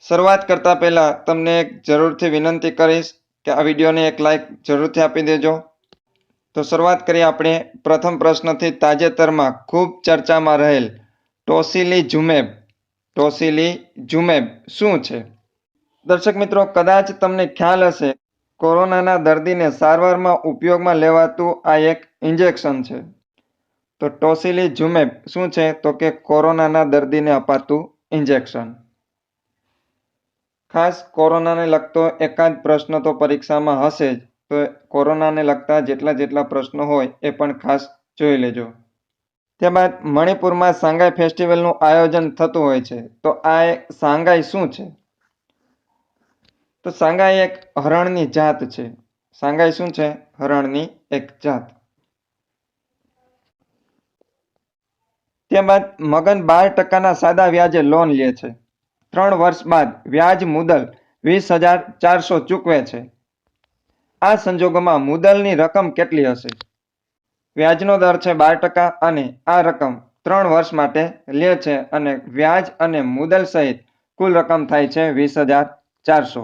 શરૂઆત કરતા પહેલા તમને એક જરૂરથી વિનંતી કરીશ કે આ વિડીયોને એક લાઈક જરૂરથી આપી દેજો। તો શરૂઆત કરીએ આપણે પ્રથમ પ્રશ્નથી। તાજેતરમાં ખૂબ ચર્ચામાં રહેલ ટોસિલીઝુમેબ શું છે? દર્શક મિત્રો, કદાચ તમને ખ્યાલ હશે, કોરોનાના દર્દીને સારવારમાં ઉપયોગમાં લેવાતું આ એક ઇન્જેક્શન છે। તો ટોસિલીઝુમેબ શું છે? તો કે કોરોનાના દર્દીને અપાતું ઇન્જેક્શન। ખાસ કોરોનાને લગતો એકાદ પ્રશ્ન તો પરીક્ષામાં હશે જ, તો કોરોનાને લગતા જેટલા પ્રશ્નો હોય એ પણ ખાસ જોઈ લેજો। ત્યારબાદ મણિપુરમાં સાંઘાઈ ફેસ્ટિવલનું આયોજન થતું હોય છે, તો આ સાંઘાઈ શું છે? તો સાંઘાઈ એક હરણની જાત છે। સાંઘાઈ શું છે? હરણની એક જાત। ત્યારબાદ મગન 12% સાદા વ્યાજે લોન લે છે। 3 વર્ષ બાદ વ્યાજ મુદલ 20,400 ચૂકવે છે। આ સંજોગોમાં મુદલની રકમ કેટલી હશે? વ્યાજનો દર છે 12% અને આ રકમ 3 વર્ષ માટે લે છે અને વ્યાજ અને મુદલ સહિત કુલ રકમ થાય છે 20,400।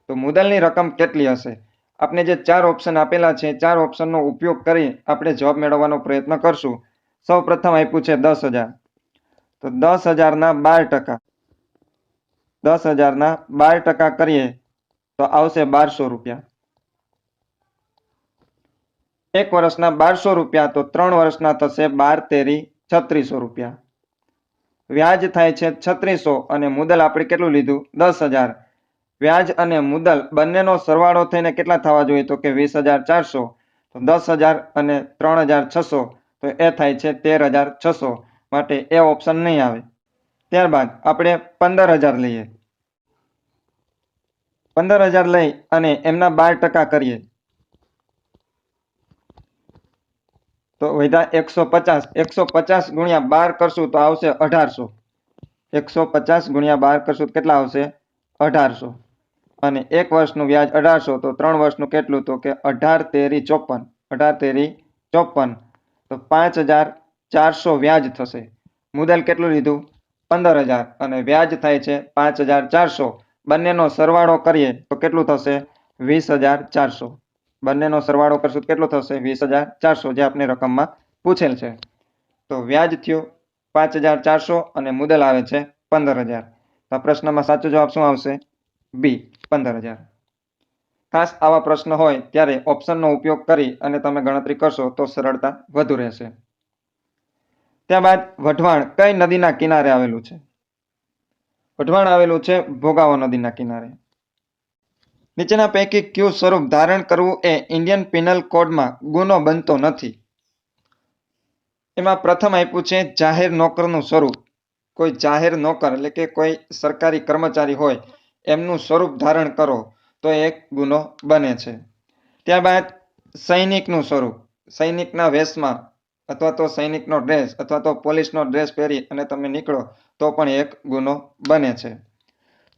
તો મુદલની રકમ કેટલી હશે? આપણે જે 4 ઓપ્શન આપેલા છે, 4 ઓપ્શનનો ઉપયોગ કરી આપણે જવાબ મેળવવાનો પ્રયત્ન કરશું। સૌ પ્રથમ આપ્યું છે 10,000, તો 10,000 ના 12%, 10,000 ના 12% કરીએ તો આવશે 1200 રૂપિયા। 1 વર્ષના 1200 રૂપિયા, તો 3 વર્ષના થશે 12×3 = 3600 રૂપિયા। વ્યાજ થાય છે 3600 અને મુદલ આપણે કેટલું લીધું? 10,000। વ્યાજ અને મુદલ બંનેનો સરવાળો થઈને કેટલા થવા જોઈએ? તો કે 20,400। તો 10,000 અને 3,600, તો એ થાય છે 13,600, માટે એ ઓપ્શન નહીં આવે। ત્યારબાદ આપણે 15,000 લઈએ। 15,000 લઈ અને એમના 12% કરીએ તો વધ્યા 150। 150 ગુણ્યા 12 કરશું તો આવશે 1800। 150 ગુણ્યા 12 કરશું તો કેટલા આવશે? 1800। અને 1 વર્ષનું વ્યાજ 1800, તો 3 વર્ષનું કેટલું? તો કે 18×3 = 54। 18×3 = 54, તો 5,400 વ્યાજ થશે। મુદલ કેટલું લીધું? 15,000 અને વ્યાજ થાય છે 5,400। બંનેનો સરવાળો કરીએ તો કેટલું થશે? 20,400। બંનેનો સરવાળો કરશું તો કેટલું થશે? 20,400, જે આપણે રકમમાં પૂછેલ છે। તો વ્યાજ થયું 5,400 અને મુદલ આવે છે 15,000। તો આ પ્રશ્નમાં સાચો જવાબ શું આવશે? બી, 15,000। ખાસ આવા પ્રશ્ન હોય ત્યારે ઓપ્શનનો ઉપયોગ કરી અને તમે ગણતરી કરશો તો સરળતા વધુ રહેશે। ત્યારબાદ વઢવાણ કઈ નદીના કિનારે આવેલું છે? વઢવાણ આવેલું છે ભોગાવો નદીના કિનારે। નીચેના પૈકી કયું સ્વરૂપ ધારણ કરવું એ ઇન્ડિયન પિનલ કોડમાં ગુનો બનતો નથી? એમાં પ્રથમ આપ્યું છે જાહેર નોકરનું સ્વરૂપ। કોઈ જાહેર નોકર એટલે કે કોઈ સરકારી કર્મચારી હોય એમનું સ્વરૂપ ધારણ કરો તો એક ગુનો બને છે। ત્યારબાદ સૈનિકનું સ્વરૂપ, સૈનિકના વેશમાં અથવા તો સૈનિકનો ડ્રેસ અથવા તો પોલીસનો ડ્રેસ પહેરી અને તમે નીકળો તો પણ એક ગુનો બને છે।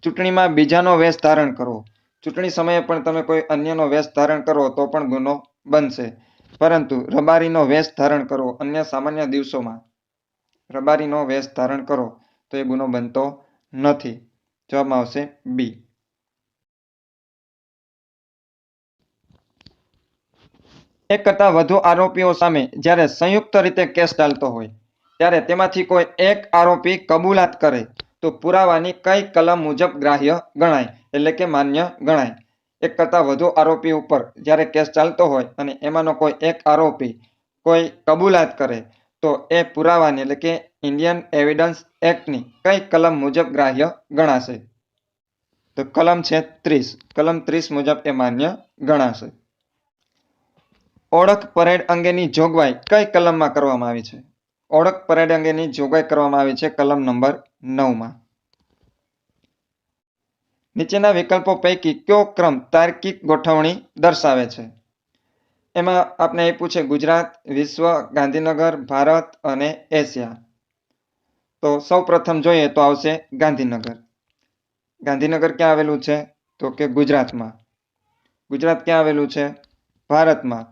ચૂંટણીમાં બીજાનો વેશ ધારણ કરવો, ચૂંટણી સમયે પણ તમે કોઈ અન્યનો વેશ ધારણ કરો તો પણ ગુનો બનશે। પરંતુ રબારીનો વેશ ધારણ કરવો અન્ય સામાન્ય દિવસોમાં, રબારીનો વેશ ધારણ કરો તો એ ગુનો બનતો નથી। જવાબમાં આવશે બી। એક કરતાં વધુ આરોપીઓ સામે જ્યારે સંયુક્ત રીતે કેસ ચાલતો હોય ત્યારે તેમાંથી કોઈ એક આરોપી કબૂલાત કરે તો પુરાવાની કઈ કલમ મુજબ ગ્રાહ્ય ગણાય એટલે કે માન્ય ગણાય? એક કરતાં વધુ આરોપી ઉપર જ્યારે કેસ ચાલતો હોય અને એમાંનો કોઈ એક આરોપી કોઈ કબૂલાત કરે તો એ પુરાવાની એટલે કે ઇન્ડિયન એવિડન્સ એક્ટની કઈ કલમ મુજબ ગ્રાહ્ય ગણાશે? તો કલમ છે 30। કલમ 30 મુજબ એ માન્ય ગણાશે। ઓળખ પરેડ અંગેની જોગવાઈ કઈ કલમમાં કરવામાં આવી છે? ઓળખ પરેડ અંગેની જોગવાઈ કરવામાં આવી છે કલમ નંબર 9માં। નીચેના વિકલ્પો પૈકી કયો ક્રમ તાર્કિક ગોઠવણી દર્શાવે છે? એમાં આપણે આપ્યું છે ગુજરાત, વિશ્વ, ગાંધીનગર, ભારત અને એશિયા। તો સૌ પ્રથમ જોઈએ તો આવશે ગાંધીનગર। ગાંધીનગર ક્યાં આવેલું છે? તો કે ગુજરાતમાં। ગુજરાત ક્યાં આવેલું છે? ભારતમાં।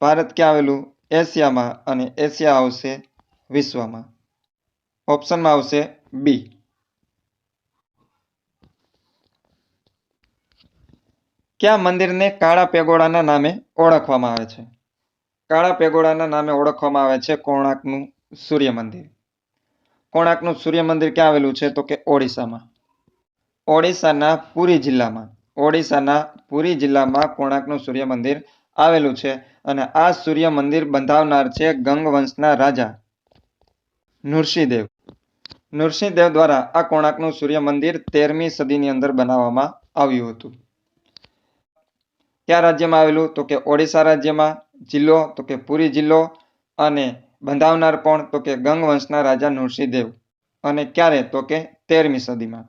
ભારત ક્યાં આવેલું? એશિયામાં, અને એશિયા આવશે વિશ્વમાં। ઓપ્શનમાં આવશે બી. કયા મંદિરને કાળા પેગોડાના નામે ઓળખવામાં આવે છે? કાળા પેગોડાના નામે ઓળખવામાં આવે છે કોણાર્કનું સૂર્ય મંદિર. કોણાર્કનું સૂર્ય મંદિર ક્યાં આવેલું છે? તો કે ઓડિશામાં. ઓડિશાના પુરી જિલ્લામાં. ઓડિશાના પુરી જિલ્લામાં કોણાર્કનું સૂર્ય મંદિર આવેલું છે અને આ સૂર્ય મંદિર બંધાવનાર છે ગંગ વંશના રાજા નૃસિંહદેવ. નૃસિંહદેવ દ્વારા આ કોણાર્કનું સૂર્ય મંદિર 13મી સદીની અંદર બનાવવામાં આવ્યું હતું. કયા રાજ્યમાં આવેલું? તો કે ઓડિશા રાજ્યમાં. જિલ્લો? તો કે પુરી જિલ્લો. અને બંધાવનાર કોણ? તો કે ગંગ વંશના રાજા નૃસિંહદેવ. અને ક્યારે? તો કે 13મી સદીમાં.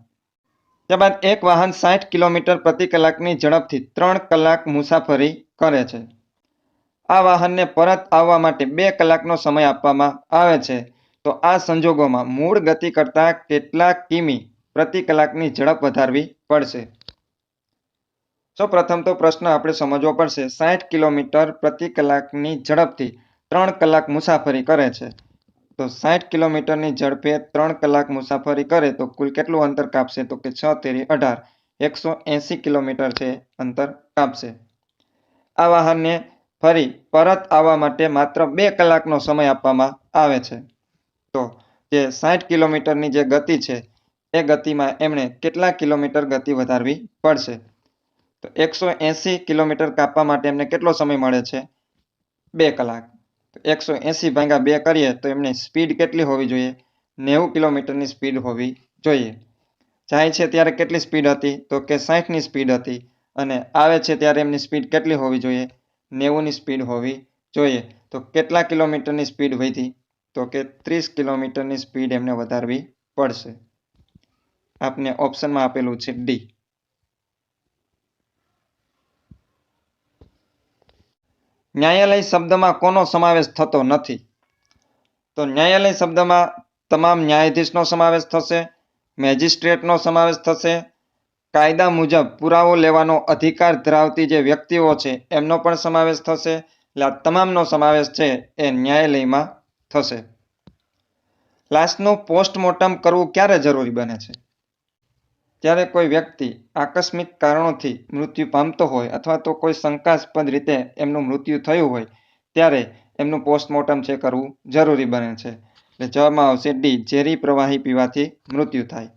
ત્યારબાદ એક વાહન 60 કિલોમીટર પ્રતિ કલાકની ઝડપથી 3 કલાક મુસાફરી કરે છે. આ વાહનને પરત આવવા માટે 2 કલાકનો સમય આપવામાં આવે છે. તો આ સંજોગોમાં મૂળ ગતિ કરતાં કેટલા કિમી પ્રતિ કલાકની ઝડપ વધારવી પડશે? સૌપ્રથમ તો પ્રશ્ન આપણે સમજવો પડશે. 60 કિલોમીટર પ્રતિ કલાકની ઝડપથી 3 કલાક મુસાફરી કરે છે. તો 60 કિલોમીટરની ઝડપે 3 કલાક મુસાફરી કરે તો કુલ કેટલું અંતર કાપશે? તો કે 6 તેરી 18, 180 કિલોમીટર છે અંતર કાપશે. આ વાહનને ફરી પરત આવવા માટે માત્ર 2 કલાકનો સમય આપવામાં આવે છે. તો જે 60 કિલોમીટરની જે ગતિ છે એ ગતિમાં એમણે કેટલા કિલોમીટર ગતિ વધારવી પડશે? તો 180 કિલોમીટર કાપવા માટે એમને કેટલો સમય મળે છે? 2 કલાક. 180 ભાગ્યા 2 કરીએ તો એમની સ્પીડ કેટલી હોવી જોઈએ? 90 કિલોમીટરની સ્પીડ હોવી જોઈએ. જાય છે ત્યારે કેટલી સ્પીડ હતી? તો કે 60ની સ્પીડ હતી. અને આવે છે ત્યારે એમની સ્પીડ કેટલી હોવી જોઈએ? 90ની સ્પીડ હોવી જોઈએ. તો કેટલા કિલોમીટરની સ્પીડ વધી? તો કે 30 કિલોમીટરની સ્પીડ એમને વધારવી પડશે. આપને ઓપ્શનમાં આપેલું છે ડી. ન્યાયાલય શબ્દમાં કોનો સમાવેશ થતો નથી? તો ન્યાયાલય શબ્દમાં તમામ ન્યાયાધીશનો સમાવેશ થશે, મેજિસ્ટ્રેટનો સમાવેશ થશે, કાયદા મુજબ પુરાવો લેવાનો અધિકાર ધરાવતી જે વ્યક્તિઓ છે એમનો પણ સમાવેશ થશે. એટલે આ તમામનો સમાવેશ છે એ ન્યાયાલયમાં થશે. લાશનું પોસ્ટમોર્ટમ કરવું ક્યારે જરૂરી બને છે? જ્યારે કોઈ વ્યક્તિ આકસ્મિક કારણોથી મૃત્યુ પામતો હોય અથવા તો કોઈ શંકાસ્પદ રીતે એમનું મૃત્યુ થયું હોય ત્યારે એમનું પોસ્ટમોર્ટમ છે કરવું જરૂરી બને છે. એટલે જવાબમાં આવશે ડી, ઝેરી પ્રવાહી પીવાથી મૃત્યુ થાય.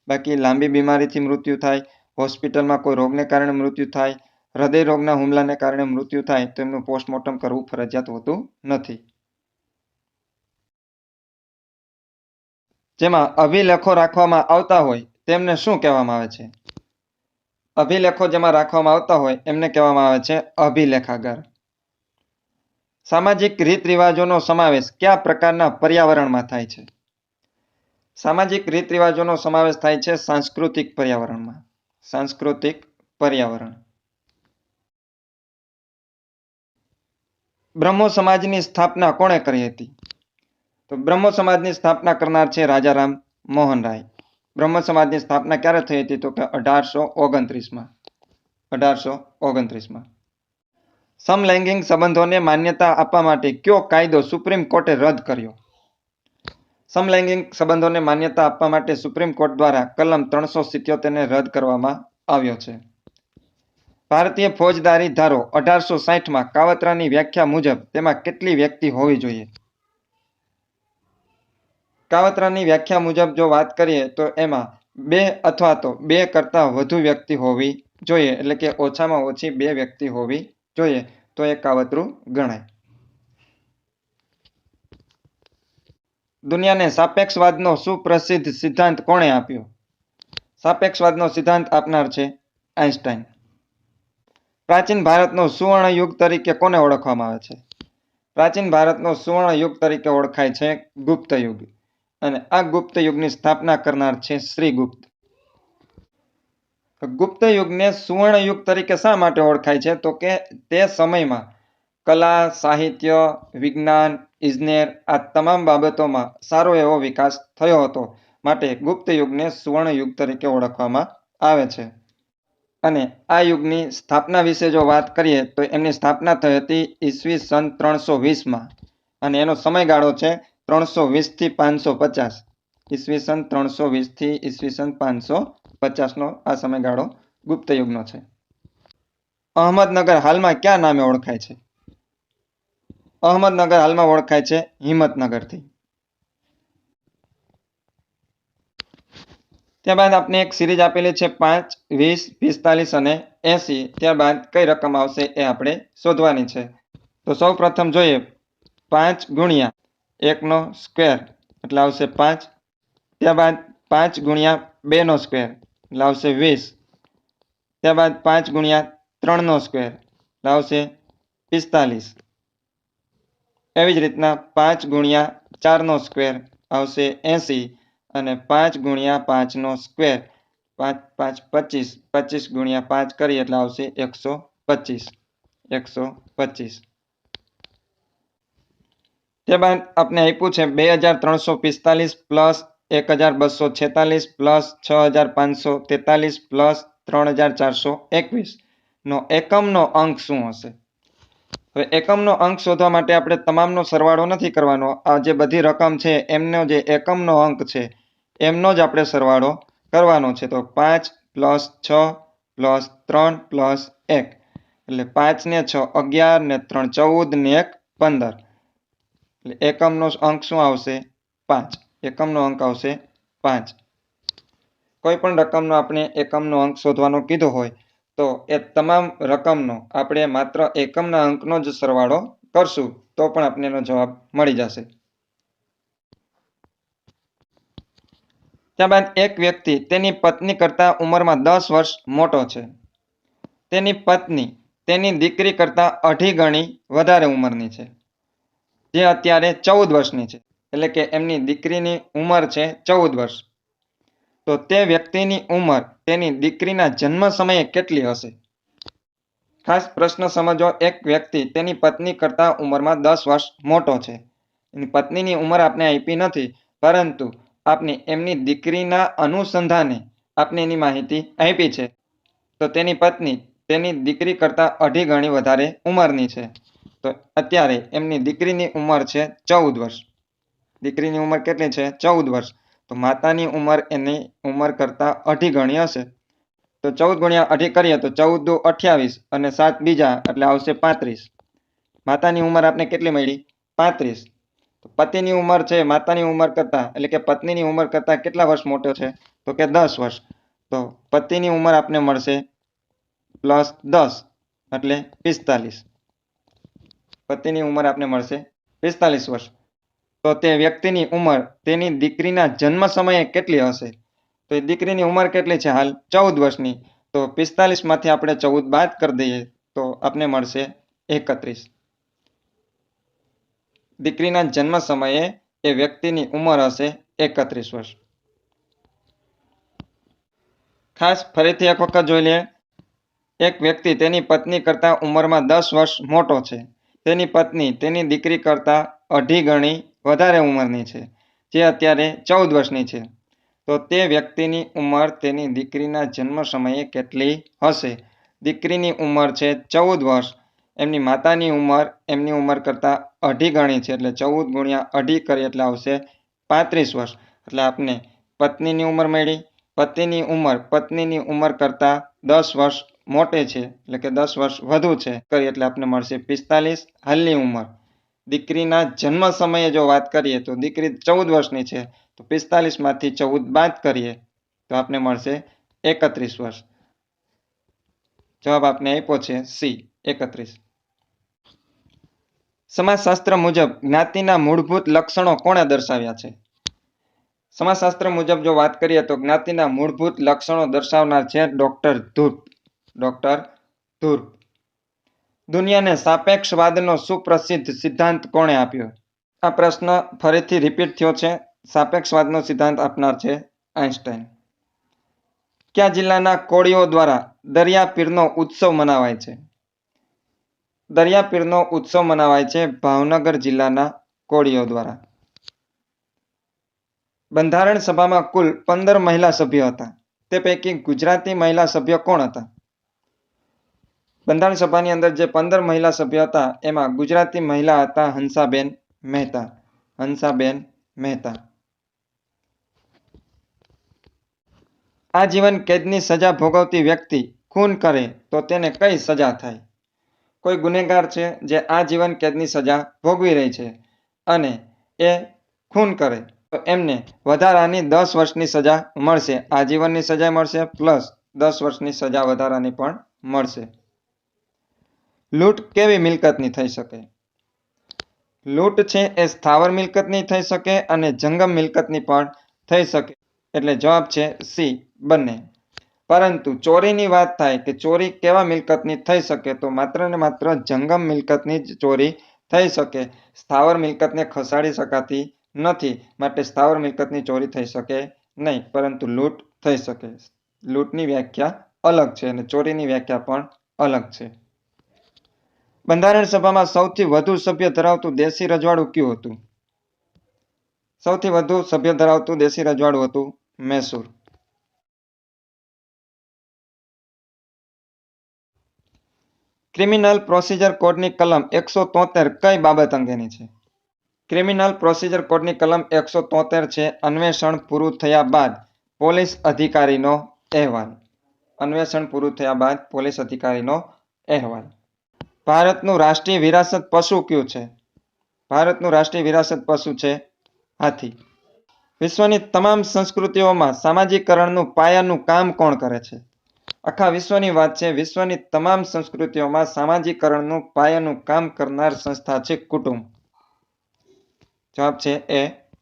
બાકી લાંબી બીમારીથી મૃત્યુ થાય, હોસ્પિટલમાં કોઈ રોગને કારણે મૃત્યુ થાય, હૃદય રોગના હુમલાને કારણે મૃત્યુ થાય તો એમનું પોસ્ટમોર્ટમ કરવું ફરજિયાત હોતું નથી. જેમાં અભિલેખો રાખવામાં આવતા હોય તેમને શું કહેવામાં આવે છે? અભિલેખો જેમાં રાખવામાં આવતા હોય એમને કહેવામાં આવે છે અભિલેખાગાર. સામાજિક રીત રિવાજોનો સમાવેશ કયા પ્રકારના પર્યાવરણમાં થાય છે? સામાજિક રીત રિવાજોનો સમાવેશ થાય છે સાંસ્કૃતિક પર્યાવરણમાં. સાંસ્કૃતિક પર્યાવરણ. બ્રહ્મો સમાજની સ્થાપના કોણે કરી હતી? તો બ્રહ્મો સમાજની સ્થાપના કરનાર છે રાજારામ મોહન રાય. બ્રહ્મ સમાજની સ્થાપના ક્યારે થઈ હતી? તો કે 1829માં. 1829માં. સમલૈંગિક સંબંધોને માન્યતા આપવા માટે કયો કાયદો સુપ્રીમ કોર્ટે રદ કર્યો? સમલૈંગિક સંબંધોને માન્યતા આપવા માટે સુપ્રીમ કોર્ટ દ્વારા કલમ 377 રદ કરવામાં આવ્યો છે. ભારતીય ફોજદારી ધારો 1860માં કાવતરાની વ્યાખ્યા મુજબ તેમાં કેટલી વ્યક્તિ હોવી જોઈએ? કાવતરાની વ્યાખ્યા મુજબ જો વાત કરીએ તો એમાં 2 અથવા તો 2 કરતાં વધુ વ્યક્તિ હોવી જોઈએ. એટલે કે ઓછામાં ઓછી 2 વ્યક્તિ હોવી જોઈએ તો એ કાવતરું ગણાય. દુનિયાને સાપેક્ષવાદનો સુપ્રસિદ્ધ સિદ્ધાંત કોણે આપ્યો? સાપેક્ષવાદનો સિદ્ધાંત આપનાર છે આઈન્સ્ટાઈન. પ્રાચીન ભારતનો સુવર્ણ યુગ તરીકે કોને ઓળખવામાં આવે છે? પ્રાચીન ભારતનો સુવર્ણ યુગ તરીકે ઓળખાય છે ગુપ્ત યુગ. અને આ ગુપ્ત યુગની સ્થાપના કરનાર છે શ્રીગુપ્ત. ગુપ્ત યુગને સુવર્ણ યુગ તરીકે શા માટે ઓળખાય છે? તો કે તે સમયમાં કલા, સાહિત્ય, વિજ્ઞાન, ઇજનેર આ તમામ બાબતોમાં સારો એવો વિકાસ થયો હતો. માટે ગુપ્ત યુગને સુવર્ણ યુગ તરીકે ઓળખવામાં આવે છે. અને આ યુગની સ્થાપના વિશે જો વાત કરીએ તો એમની સ્થાપના થઈ હતી ઈસવીસન 320માં. અને એનો સમયગાળો છે 320 થી 550. ઈસવીસન 320 થી ઈસવીસન 550 આ સમયગાળો ગુપ્ત યુગનો છે. અહમદનગર હાલમાં કયા નામે ઓળખાય છે? અહમદનગર હાલમાં ઓળખાય છે હિંમતનગરથી. ત્યારબાદ આપણે એક સિરીઝ આપેલી છે 5, 20, 45 અને 80. ત્યારબાદ કઈ રકમ આવશે એ આપણે શોધવાની છે. તો સૌ પ્રથમ જોઈએ 5 ગુણ્યા 1 નો સ્ક્વેર એટલે આવશે 5. ત્યારબાદ 5 ગુણ્યા 2 નો સ્ક્વેર એટલે આવશે 20. ત્યારબાદ 5 ગુણ્યા 3 નો સ્ક્વેર એટલે આવશે 45. એવી જ રીતના 5 ગુણ્યા 4 નો સ્ક્વેર આવશે 80 અને 5 ગુણ્યા 5 નો સ્ક્વેર 5 5 25. 25 ગુણ્યા 5 કરીએ એટલે આવશે 125. 125. ત્યારબાદ આપણે આપ્યું છે 2345 પ્લસ 1246 પ્લસ 6543 પ્લસ 3421 નો એકમનો અંક શું હશે? હવે એકમનો અંક શોધવા માટે આપણે તમામનો સરવાળો નથી કરવાનો. આ જે બધી રકમ છે એમનો જે એકમનો અંક છે એમનો જ આપણે સરવાળો કરવાનો છે. તો 5 પ્લસ 6 પ્લસ 3 પ્લસ 1 એટલે 5 ને 6 11 ને 3 14 ને 1 15. એટલે એકમનો અંક શું આવશે? 5. એકમનો અંક આવશે 5. કોઈ પણ રકમનો આપણે એકમનો અંક શોધવાનો કીધો હોય તો એ તમામ રકમનો આપણે માત્ર એકમના અંકનો જ સરવાળો કરશું તો પણ આપણને એનો જવાબ મળી જશે. ત્યારબાદ એક વ્યક્તિ તેની પત્ની કરતા ઉંમરમાં 10 વર્ષ મોટો છે. તેની પત્ની તેની દીકરી કરતા 2.5 ગણી વધારે ઉંમરની છે, જે અત્યારે 14 વર્ષની છે. એટલે કે એમની દીકરીની ઉંમર છે 14 વર્ષ. તો તે વ્યક્તિની ઉંમર તેની દીકરીના જન્મ સમયે કેટલી હશે? ખાસ પ્રશ્ન સમજો. એક વ્યક્તિ તેની પત્ની કરતા ઉંમરમાં 10 વર્ષ મોટો છે. એની પત્નીની ઉંમર આપણે આપી નથી, પરંતુ આપણે એમની દીકરીના અનુસંધાને આપણે એની માહિતી આપી છે. તો તેની પત્ની તેની દીકરી કરતા 2.5 ગણી વધારે ઉંમરની છે. તો અત્યારે એમની દીકરીની ઉંમર છે 14 વર્ષ. દીકરીની ઉંમર કેટલી છે? 14 વર્ષ. તો માતાની ઉંમર એની ઉંમર કરતા 2.5 ગણી હશે. તો 14 ગુણ્યા 2.5 કરીએ તો 14 દુ 28 અને 7 બીજા એટલે આવશે 35. માતાની ઉંમર આપણે કેટલી મળી? 35. તો પતિની ઉંમર છે માતાની ઉંમર કરતા એટલે કે પત્નીની ઉંમર કરતા કેટલા વર્ષ મોટો છે? તો કે 10 વર્ષ. તો પતિની ઉંમર આપને મળશે પ્લસ 10 એટલે 45. પતિની ઉંમર આપને મળશે 45 વર્ષ. તો તે વ્યક્તિની ઉંમર તેની દીકરીના જન્મ સમયે કેટલી હશે? તો એ દીકરીની ઉંમર કેટલી છે હાલ? 14 વર્ષની. તો 45 માંથી આપણે 14 બાદ કરી દઈએ તો આપને મળશે 31. દીકરીના જન્મ સમયે એ વ્યક્તિની ઉંમર હશે 31 વર્ષ. ખાસ ફરીથી એક વખત જોઈ લઈએ. એક વ્યક્તિ તેની પત્ની કરતા ઉંમરમાં 10 વર્ષ મોટો છે. તેની પત્ની તેની દીકરી કરતા 2.5 ગણી વધારે ઉંમરની છે, જે અત્યારે 14 વર્ષની છે. તો તે વ્યક્તિની ઉંમર તેની દીકરીના જન્મ સમયે કેટલી હશે? દીકરીની ઉંમર છે 14 વર્ષ. એમની માતાની ઉંમર એમની ઉંમર કરતા 2.5 ગણી છે, એટલે 14 ગુણ્યા 2.5 કરીએ એટલે આવશે 35 વર્ષ. એટલે આપને પત્નીની ઉંમર મળી. પતિની ઉંમર પત્નીની ઉંમર કરતા 10 વર્ષ મોટી છે, એટલે કે 10 વર્ષ વધુ છે કરીએ એટલે આપને મળશે 45. હાલની ઉંમર દીકરીના જન્મ સમયે જો વાત કરીએ તો દીકરી 14 વર્ષની છે, તો 45 માંથી 14 બાદ કરીએ તો આપને મળશે 31 વર્ષ. જવાબ આપને આપ્યો છે સી, 31. સમાજશાસ્ત્ર મુજબ જ્ઞાતિના મૂળભૂત લક્ષણો કોણે દર્શાવ્યા છે? સમાજશાસ્ત્ર મુજબ જો વાત કરીએ તો જ્ઞાતિના મૂળભૂત લક્ષણો દર્શાવનાર છે ડોક્ટર ધૂર્પ. ડોક્ટર ધૂર્પ. દુનિયાને સાપેક્ષવાદનો સુપ્રસિદ્ધ સિદ્ધાંત કોણે આપ્યો? આ પ્રશ્ન ફરીથી રિપીટ થયો છે. સાપેક્ષવાદનો સિદ્ધાંત આપનાર છે આઈન્સ્ટાઈન. કયા જિલ્લાના કોળીઓ દ્વારા દરિયાપીરનો ઉત્સવ મનાવાય છે? દરિયાપીરનો ઉત્સવ મનાવાય છે ભાવનગર જિલ્લાના કોળીઓ દ્વારા. બંધારણ સભામાં કુલ 15 મહિલા સભ્યો હતા. તે પૈકી ગુજરાતી મહિલા સભ્ય કોણ હતા? બંધારણ સભાની અંદર જે 15 મહિલા સભ્યો હતા એમાં ગુજરાતી મહિલા હતા હંસાબેન મહેતા. હંસાબેન મહેતા. આજીવન કેદની સજા ભોગવતી વ્યક્તિ ખૂન કરે તો તેને કઈ સજા થાય? કોઈ ગુનેગાર છે જે આજીવન કેદની સજા ભોગવી રહી છે અને એ ખૂન કરે તો એમને વધારાની 10 વર્ષની સજા મળશે. આજીવનની સજા મળશે પ્લસ 10 વર્ષની સજા વધારાની પણ મળશે. લૂંટ કેવી મિલકતની થઈ શકે? લૂંટ છે એ સ્થાવર મિલકતની થઈ શકે અને જંગમ મિલકતની પણ થઈ શકે. એટલે જવાબ છે સી, બંને. પરંતુ ચોરીની વાત થાય કે ચોરી કેવા મિલકતની થઈ શકે તો માત્ર ને માત્ર જંગમ મિલકતની જ ચોરી થઈ શકે. સ્થાવર મિલકતને ખસાડી શકાતી નથી, માટે સ્થાવર મિલકતની ચોરી થઈ શકે નહીં, પરંતુ લૂંટ થઈ શકે. લૂંટની વ્યાખ્યા અલગ છે અને ચોરીની વ્યાખ્યા પણ અલગ છે. બંધારણ સભામાં સૌથી વધુ સભ્ય ધરાવતું દેશી રજવાડું કયું હતું? સૌથી વધુ સભ્ય ધરાવતું દેશી રજવાડું હતું મૈસૂર. ક્રિમિનલ પ્રોસિજર કોડની કલમ 173 કઈ બાબત અંગેની છે? ક્રિમિનલ પ્રોસિજર કોડની કલમ 173 છે અન્વેષણ પૂરું થયા બાદ પોલીસ અધિકારીનો અહેવાલ. અન્વેષણ પૂરું થયા બાદ પોલીસ અધિકારીનો અહેવાલ. ભારતનું રાષ્ટ્રીય વિરાસત પશુ કયું છે? ભારતનું રાષ્ટ્રીય વિરાસત પશુ છે હાથી. વિશ્વની તમામ સંસ્કૃતિઓમાં સામાજિકરણનું પાયાનું કામ કોણ કરે છે? આખા વિશ્વની વાત છે. વિશ્વની તમામ સંસ્કૃતિઓમાં સામાજિકરણનું પાયાનું કામ કરનાર સંસ્થા છે કુટુંબ. જવાબ છે એ,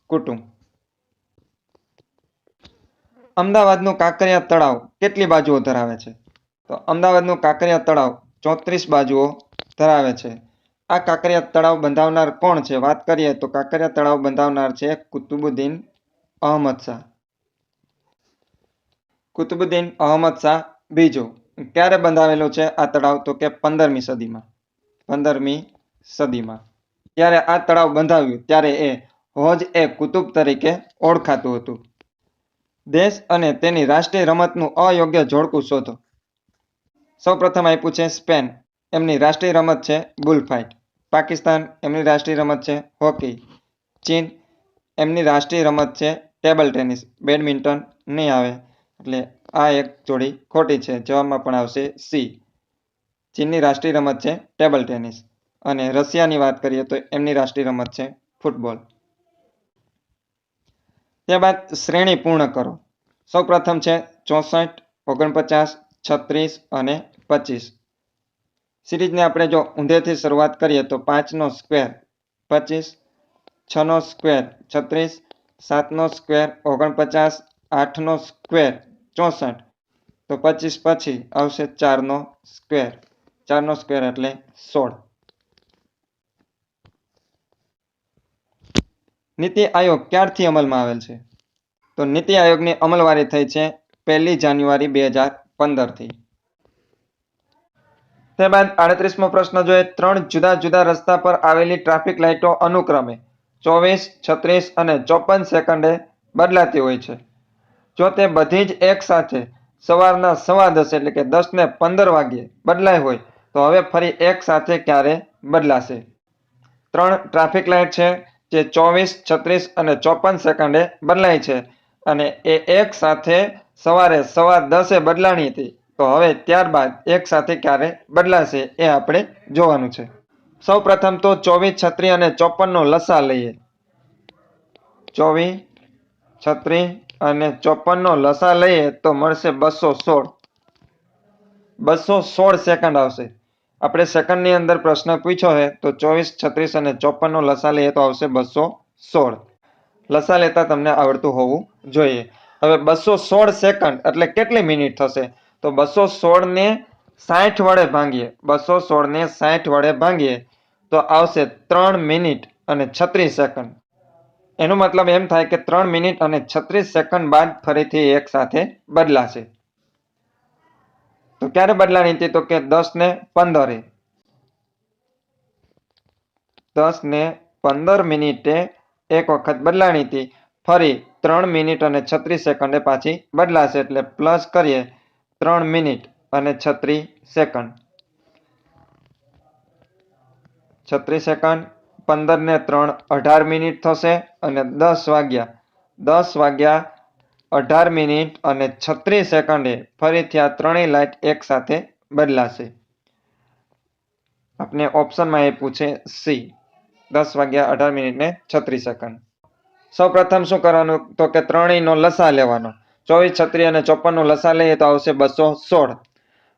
કુટુંબ. અમદાવાદનું કાંકરિયા તળાવ કેટલી બાજુઓ ધરાવે છે? તો અમદાવાદનું કાંકરિયા તળાવ 34 બાજુઓ ધરાવે છે. આ કાંકરિયા તળાવ બંધાવનાર કોણ છે? વાત કરીએ તો કાંકરિયા તળાવ બંધાવનાર છે કુતુબુદ્દીન અહમદ શાહ. કુતુબુદ્દીન અહમદ શાહ બીજો. ક્યારે બંધાવેલું છે આ તળાવ? તો કે 15મી સદીમાં. 15મી સદીમાં. જ્યારે આ તળાવ બંધાવ્યું ત્યારે એ હોજ એ કુતુબ તરીકે ઓળખાતું હતું. દેશ અને તેની રાષ્ટ્રીય રમતનું અયોગ્ય જોડકું શોધો. સૌપ્રથમ આપ્યું છે સ્પેન, એમની રાષ્ટ્રીય રમત છે બુલફાઇટ. પાકિસ્તાન, એમની રાષ્ટ્રીય રમત છે હોકી. ચીન, એમની રાષ્ટ્રીય રમત છે ટેબલ ટેનિસ. બેડમિન્ટન નહીં આવે, એટલે આ એક જોડી ખોટી છે. જવાબમાં પણ આવશે સી. ચીનની રાષ્ટ્રીય રમત છે ટેબલ ટેનિસ. અને રશિયાની વાત કરીએ તો એમની રાષ્ટ્રીય રમત છે ફૂટબોલ. ત્યારબાદ શ્રેણી પૂર્ણ કરો. સૌપ્રથમ છે 64, 49, 36 અને 25. સિરીઝને આપણે જો ઊંધેથી શરૂઆત કરીએ તો 5નો સ્ક્વેર 25, 6નો સ્ક્વેર 36, 7નો સ્ક્વેર 49, 8નો સ્ક્વેર 64. તો 25 પછી આવશે 4નો સ્ક્વેર. 4નો સ્ક્વેર એટલે 16. નીતિ આયોગ ક્યારથી અમલમાં આવેલ છે? તો નીતિ આયોગની અમલવારી થઈ છે 1 જાન્યુઆરી 2015થી. ત્યારબાદ 38મો પ્રશ્ન જોઈએ. 3 જુદા જુદા રસ્તા પર આવેલી ટ્રાફિક લાઇટો અનુક્રમે 24, 36 અને 54 સેકન્ડે બદલાતી હોય છે. જો તે બધી જ એક સાથે સવારના 10:15 એટલે કે 10:15 વાગ્યે બદલાય હોય તો હવે ફરી એક સાથે ક્યારે બદલાશે? 3 ટ્રાફિક લાઇટ છે જે 24, 36 અને 54 સેકન્ડે બદલાય છે અને એ એક સાથે સવારે 10:15 બદલાણી હતી. તો હવે ત્યારબાદ એક સાથે ક્યારે બદલાશે એ આપણે જોવાનું છે. સૌ પ્રથમ તો 24, 36 અને 54 નો લસા લઈએ. 24, 36 અને 54 નો લસા લઈએ તો મળશે 216. 216 સેકન્ડ આવશે. આપણે સેકન્ડની અંદર પ્રશ્ન પૂછ્યો છે તો 24, 36 અને 54 નો લસા લઈએ તો આવશે 216. લસા લેતા તમને આવડતું હોવું જોઈએ. હવે 216 સેકન્ડ એટલે કેટલી મિનિટ થશે? તો 216 ને 60 વડે ભાંગીએ. 216 ને 60 વડે ભાંગીએ તો આવશે 3 મિનિટ અને 36 સેકન્ડ. એનો મતલબ એમ થાય કે 3 મિનિટ અને 36 સેકન્ડ બાદ ફરીથી એક સાથે બદલાશે. તો ક્યારે બદલાણી હતી? તો કે 10:15. 10:15 મિનિટે એક વખત બદલાણી હતી. ફરી 3 મિનિટ અને 36 સેકન્ડે પાછી બદલાશે એટલે પ્લસ કરીએ 3 મિનિટ અને 36 સેકન્ડ. 36 સેકન્ડ. 15 ને 3 18 મિનિટ થશે અને 10 વાગ્યા 18 મિનિટ અને 36 સેકન્ડે ફરીથી આ ત્રણેય લાઇટ એક સાથે બદલાશે. આપને ઓપ્શનમાં એ પૂછે સી 10 વાગ્યા 18 મિનિટ ને 36 સેકન્ડ. સૌ પ્રથમ શું કરવાનું તો કે ત્રણેયનો લસા લેવાનો. 24, 36 અને 54 નો લસા લઈએ તો આવશે 216.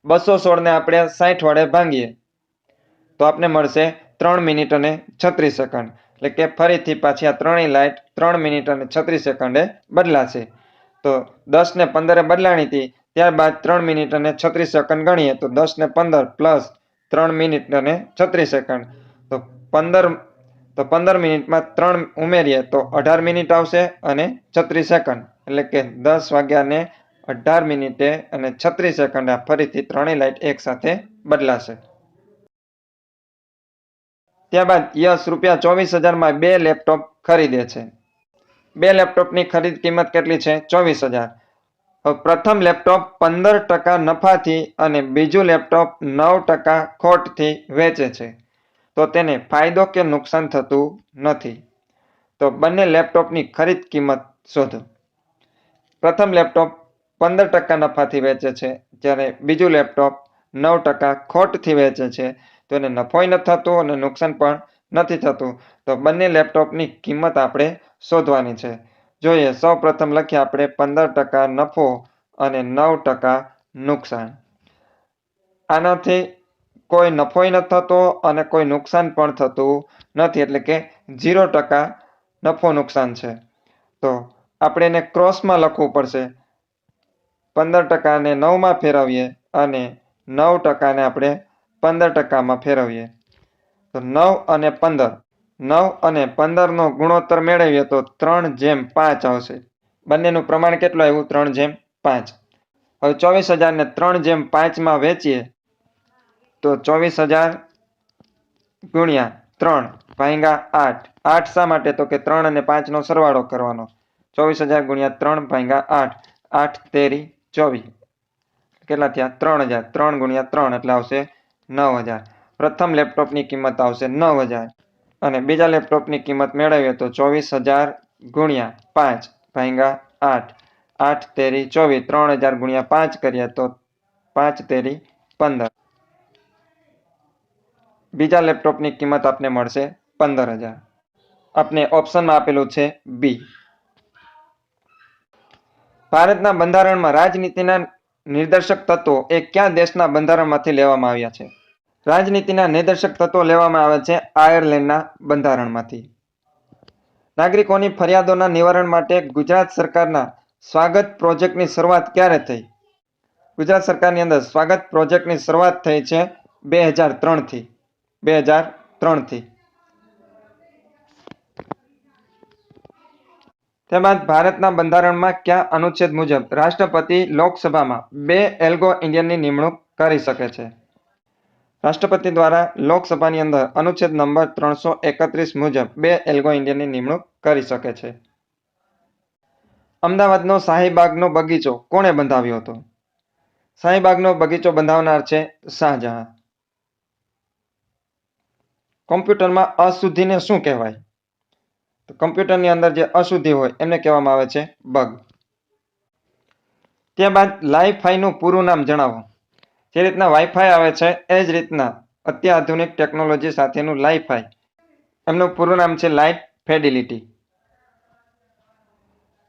216 ને આપણે 60 વડે ભાંગીએ તો આપને મળશે 3 મિનિટ અને 36 સેકન્ડ. એટલે કે ફરીથી પાછી આ ત્રણેય લાઇટ 3 મિનિટ અને 36 સેકન્ડે બદલાશે. તો 10 ને 15 બદલાણી હતી, ત્યારબાદ 3 મિનિટ અને 36 સેકન્ડ ગણીએ તો 10 ને 15 પ્લસ 3 મિનિટ અને 36 સેકન્ડ તો 15 મિનિટમાં 3 ઉમેરીએ તો 18 મિનિટ આવશે અને 36 સેકન્ડ. એટલે કે 10 વાગ્યા ને 18 મિનિટે અને 36 સેકન્ડે ફરીથી ત્રણેય લાઇટ એક સાથે બદલાશે. ત્યારબાદ યશ ₹24,000 માં 2 લેપટોપ ખરીદે છે. 2 લેપટોપની ખરીદ કિંમત કેટલી છે? 24,000. હવે પ્રથમ લેપટોપ 15% નફાથી અને બીજું લેપટોપ 9% ખોટથી વેચે છે તો તેને ફાયદો કે નુકસાન થતું નથી. તો બંને લેપટોપની ખરીદ કિંમત શોધો. પ્રથમ લેપટોપ 15% નફાથી વેચે છે, જ્યારે બીજું લેપટોપ 9% ખોટથી વેચે છે તો એને નફોય નથી થતો અને નુકસાન પણ નથી થતું. તો બંને લેપટોપની કિંમત આપણે શોધવાની છે. જોઈએ, સૌ પ્રથમ લખીએ આપણે 15% નફો અને 9% નુકસાન. આનાથી કોઈ નફોય નથી થતો અને કોઈ નુકસાન પણ થતું નથી, એટલે કે 0% નફો નુકસાન છે. તો આપણે એને ક્રોસમાં લખવું પડશે. 15% ને 9 માં ફેરવીએ અને 9% ને આપણે 15% ફેરવીએ તો 9 અને 15. 9 અને 15 નો ગુણોત્તર મેળવીએ તો 3:5 આવશે. બંનેનું પ્રમાણ કેટલું આવ્યું? 3:5. હવે 24,000 ને 3:5 માં વેચીએ તો 24,000 ગુણ્યા 3 ભાગ્યા 8. 8 શા માટે? તો કે 3 અને 5 નો સરવાળો કરવાનો. 24,000 ગુણ્યા 3 ભાગ્યા 8. 8 તેરી 24. કેટલા થયા? 3,000. 3 ગુણ્યા 3 એટલે આવશે 9,000. પ્રથમ લેપટોપની કિંમત આવશે 9,000 અને બીજા લેપટોપની કિંમત મેળવીએ તો 24,000 ગુણ્યા 5 ભાગ્યા 8. 8 તેરી 24. 3,000 ગુણ્યા 5 કરીએ તો 5 તેરી 15. બીજા લેપટોપની કિંમત આપને મળશે 15,000. આપને ઓપ્શનમાં આપેલું છે બી. ભારતના બંધારણમાં રાજનીતિના નિર્દેશક તત્વો એ કયા દેશના બંધારણમાંથી લેવામાં આવ્યા છે? રાજનીતિના નિર્દેશક તત્વો લેવામાં આવે છે આયર્લેન્ડના બંધારણમાંથી. નાગરિકોની ફરિયાદોના નિવારણ માટે ગુજરાત સરકારના સ્વાગત પ્રોજેક્ટની શરૂઆત ક્યારે થઈ? ગુજરાત સરકારની અંદર સ્વાગત પ્રોજેક્ટની શરૂઆત થઈ છે 2003 થી. ત્યારબાદ ભારતના બંધારણમાં કયા અનુચ્છેદ મુજબ રાષ્ટ્રપતિ લોકસભામાં 2 એંગ્લો ઇન્ડિયનની નિમણૂક કરી શકે છે? રાષ્ટ્રપતિ દ્વારા લોકસભાની અંદર અનુચ્છેદ નંબર 331 મુજબ 2 એંગ્લો ઇન્ડિયનની નિમણૂક કરી શકે છે. અમદાવાદનો શાહીબાગનો બગીચો કોણે બંધાવ્યો હતો? શાહીબાગનો બગીચો બંધાવનાર છે શાહજહાં. કોમ્પ્યુટરમાં અશુદ્ધિને શું કહેવાય? તો કમ્પ્યુટરની અંદર જે અશુદ્ધિ હોય એમને કહેવામાં આવે છે બગ. ત્યારબાદ લાઈફાઈનું પૂરું નામ જણાવો. જે રીતના વાઈફાઈ આવે છે એ જ રીતના અત્યાધુનિક ટેકનોલોજી સાથેનું લાઈફાઈ, એમનું પૂરું નામ છે લાઇટ ફિડેલિટી.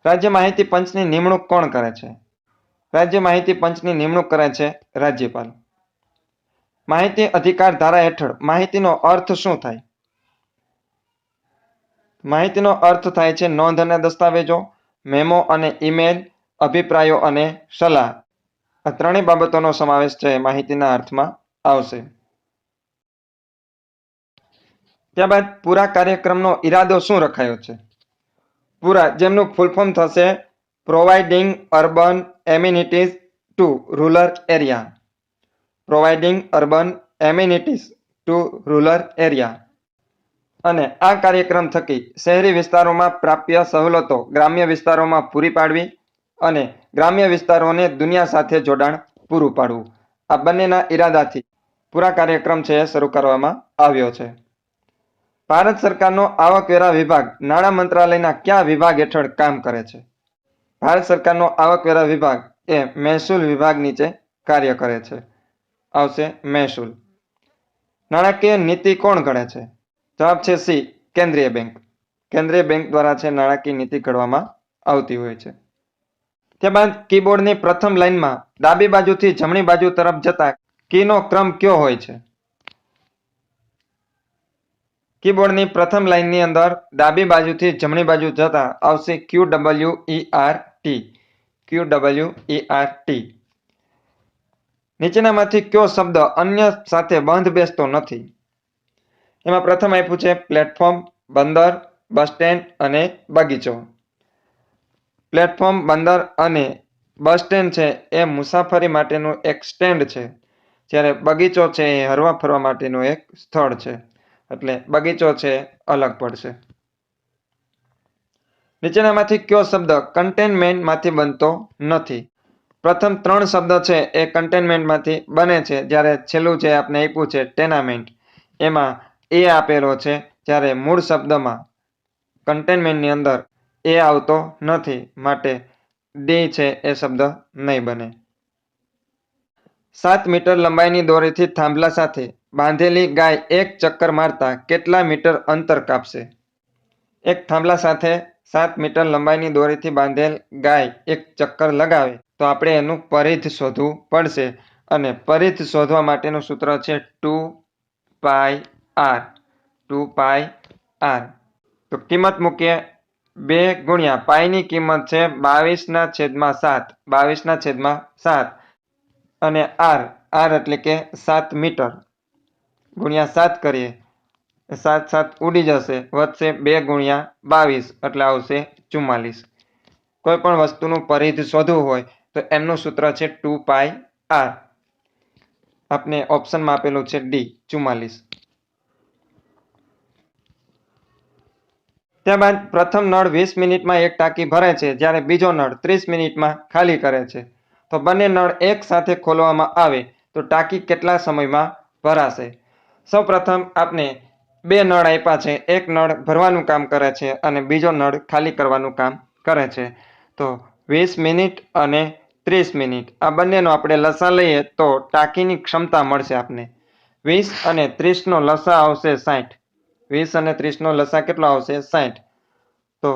રાજ્ય માહિતી પંચની નિમણૂક કોણ કરે છે? રાજ્ય માહિતી પંચની નિમણૂક કરે છે રાજ્યપાલ. માહિતી અધિકાર ધારા હેઠળ માહિતીનો અર્થ શું થાય? માહિતીનો અર્થ થાય છે નોંધ અને દસ્તાવેજો, મેમો અને ઈમેલ, અભિપ્રાયો અને સલાહ. આ ત્રણેય બાબતોનો સમાવેશ છે માહિતીના અર્થમાં આવશે. ત્યારબાદ પૂરા કાર્યક્રમનો ઈરાદો શું રખાયો છે? પૂરા, જેમનું ફૂલ ફોર્મ થશે providing urban amenities to rural area. Providing urban amenities to rural area. અને આ કાર્યક્રમ થકી શહેરી વિસ્તારોમાં પ્રાપ્ય સવલતો ગ્રામ્ય વિસ્તારોમાં પૂરી પાડવી અને ગ્રામ્ય વિસ્તારોને દુનિયા સાથે જોડાણ પૂરું પાડવું. આ બંનેના ઈરાદાથી પૂરા કાર્યક્રમ છે એ શરૂ કરવામાં આવ્યો છે. ભારત સરકારનો આવકવેરા વિભાગ નાણાં મંત્રાલયના કયા વિભાગ હેઠળ કામ કરે છે? ભારત સરકારનો આવકવેરા વિભાગ એ મહેસૂલ વિભાગ નીચે કાર્ય કરે છે. આવશે મહેસૂલ. નાણાકીય નીતિ કોણ ઘડે છે? જવાબ છે સી, કેન્દ્રીય બેંક. કેન્દ્રીય બેંક દ્વારા છે નાણાકીય નીતિ ઘડવામાં આવતી હોય છે. ત્યારબાદ કીબોર્ડની પ્રથમ લાઇનમાં ડાબી બાજુથી જમણી બાજુ તરફ જતા કીનો ક્રમ કયો હોય છે? કીબોર્ડની પ્રથમ લાઇનની અંદર ડાબી બાજુથી જમણી બાજુ જતા આવશે QWERT. QWERT. નીચેનામાંથી કયો શબ્દ અન્ય સાથે બંધ બેસતો નથી? એમાં પ્રથમ આપ્યું છે પ્લેટફોર્મ, બંદર, બસ સ્ટેન્ડ અને બગીચો. પ્લેટફોર્મ, બંદર અને બસ સ્ટેન્ડ છે એ મુસાફરી માટેનું એક સ્ટેન્ડ છે, જ્યારે બગીચો છે એ હરવા ફરવા માટેનું એક સ્થળ છે. એટલે બગીચો છે અલગ પડશે. નીચેનામાંથી કયો શબ્દ કન્ટેનમેન્ટમાંથી બનતો નથી? પ્રથમ 3 શબ્દ છે એ કન્ટેનમેન્ટમાંથી બને છે, જ્યારે છેલ્લું છે આપણે આપ્યું છે ટેનામેન્ટ, એમાં એ આપેલો છે, જ્યારે મૂળ શબ્દમાં કન્ટેનમેન્ટની અંદર એ આવતો નથી, માટે ડી છે એ શબ્દ નહીં બને. 7 મીટર લંબાઈની દોરીથી થાંભલા સાથે બાંધેલી ગાય એક ચક્કર મારતા કેટલા મીટર અંતર કાપશે? એક થાંભલા સાથે 7 મીટર લંબાઈની દોરીથી બાંધેલ ગાય એક ચક્કર લગાવે તો આપણે એનું પરિઘ શોધવું પડશે, અને પરિઘ શોધવા માટેનું સૂત્ર છે 2πr. 2πr. તો કિંમત મૂકીએ. 2 ગુણ્યા પાઈની કિંમત છે 22/7. 22/7 અને r એટલે કે 7 મીટર ગુણ્યા 7 કરીએ, 7 ઉડી જશે, વધશે 2 ગુણ્યા 22 એટલે આવશે 44. કોઈ પણ વસ્તુનું પરિઘ શોધવું હોય તો એમનું સૂત્ર છે 2πr. આપને ઓપ્શનમાં આપેલું છે ડી, 44. ત્યારબાદ પ્રથમ નળ 20 મિનિટમાં એક ટાંકી ભરે છે, જ્યારે બીજો નળ 30 મિનિટમાં ખાલી કરે છે. તો બંને નળ એક સાથે ખોલવામાં આવે તો ટાંકી કેટલા સમયમાં ભરાશે? સૌપ્રથમ આપણે 2 નળ આપ્યા છે. એક નળ ભરવાનું કામ કરે છે અને બીજો નળ ખાલી કરવાનું કામ કરે છે. તો 20 મિનિટ અને 30 મિનિટ આ બંનેનો આપણે લસા લઈએ તો ટાંકીની ક્ષમતા મળશે આપને. 20 અને 30 નો લસા આવશે 60. 20 અને 30 નો લસા કેટલો આવશે? 60. તો